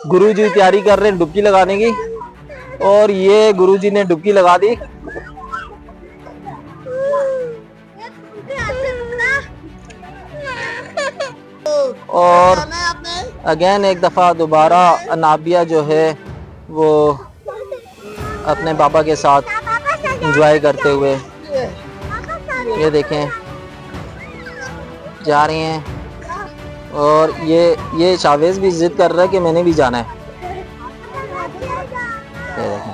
गुरुजी तैयारी कर रहे हैं डुबकी लगाने की, और ये गुरुजी ने डुबकी लगा दी। और अगेन एक दफ़ा दोबारा अनाबिया जो है वो अपने पापा के साथ एंजॉय करते हुए, ये देखें, जा रही हैं। और ये शावेज भी जिद कर रहा है कि मैंने भी जाना है। ये देखें,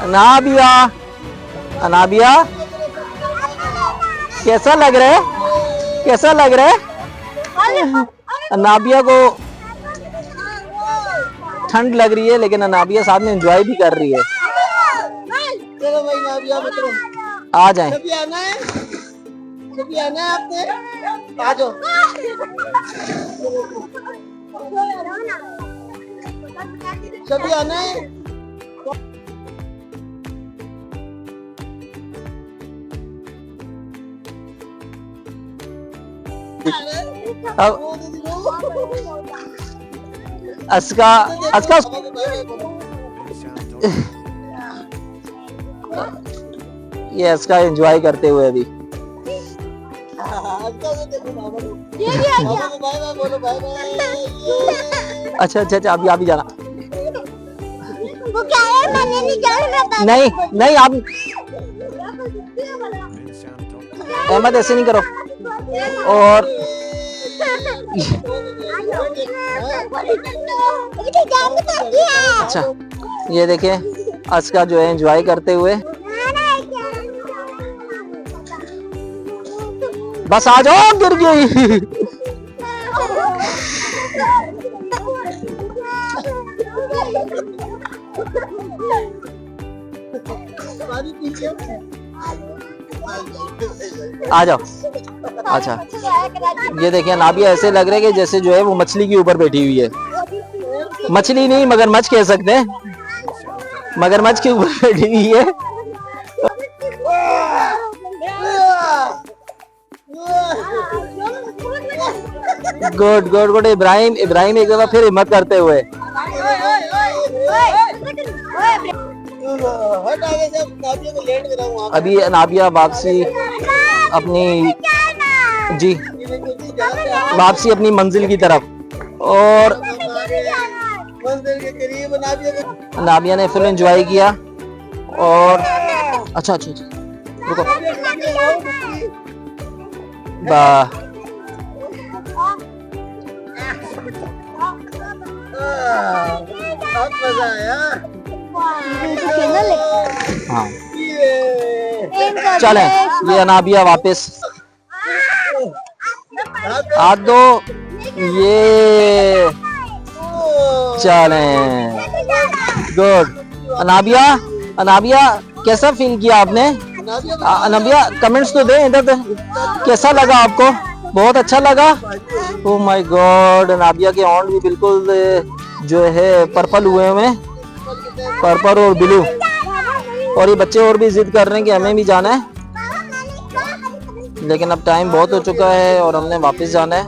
अनाबिया, अनाबिया कैसा लग रहा है, कैसा लग रहा है? अनाबिया को ठंड लग रही है, लेकिन अनाबिया साथ में एंजॉय भी कर रही है। चलो भाई नाबिया मित्रों, आ जाएं। सभी आना है, सभी आना है आपने, आ जाओ। सभी आना है। अब अस्का ये अस्का एंजॉय करते हुए अभी। अच्छा अच्छा अच्छा, अभी जाना। वो क्या है, मैंने नहीं जाना। नहीं नहीं, आप अहमद ऐसे नहीं करो। और अच्छा, ये देखें अस्का जो है एंजॉय करते हुए। बस आ जाओ, गिर गई। आ जाओ। अच्छा, ये देखिए नाबिया ऐसे लग रहा है कि जैसे जो है वो मछली के ऊपर बैठी हुई है। मछली नहीं, मगरमच्छ कह सकते हैं, मगरमच्छ के ऊपर बैठी हुई है। Good good good. Ibrahim Ibrahim एक दफा फिर हिम्मत करते हुए। अभी नाबिया वापसी अपनी जी वापसी अपनी मंजिल की तरफ। और नाबिया ने फुल एंजॉय किया। और अच्छा अच्छा अच्छा, रुको। वाह, बहुत मजा आया। हाँ चलें, ये अनाबिया वापस हाथ दो। ये चलें, गुड। अनाबिया, अनाबिया कैसा फील किया आपने? अनाबिया कमेंट्स तो दे इधर। कैसा लगा आपको? बहुत अच्छा लगा। ओह माय गॉड, अनाबिया के ऑन भी बिल्कुल जो है पर्पल हुए हुए, पर्पल और ब्लू। और ये बच्चे और भी जिद कर रहे हैं कि हमें भी जाना है, लेकिन अब टाइम बहुत हो चुका है और हमने वापस जाना है।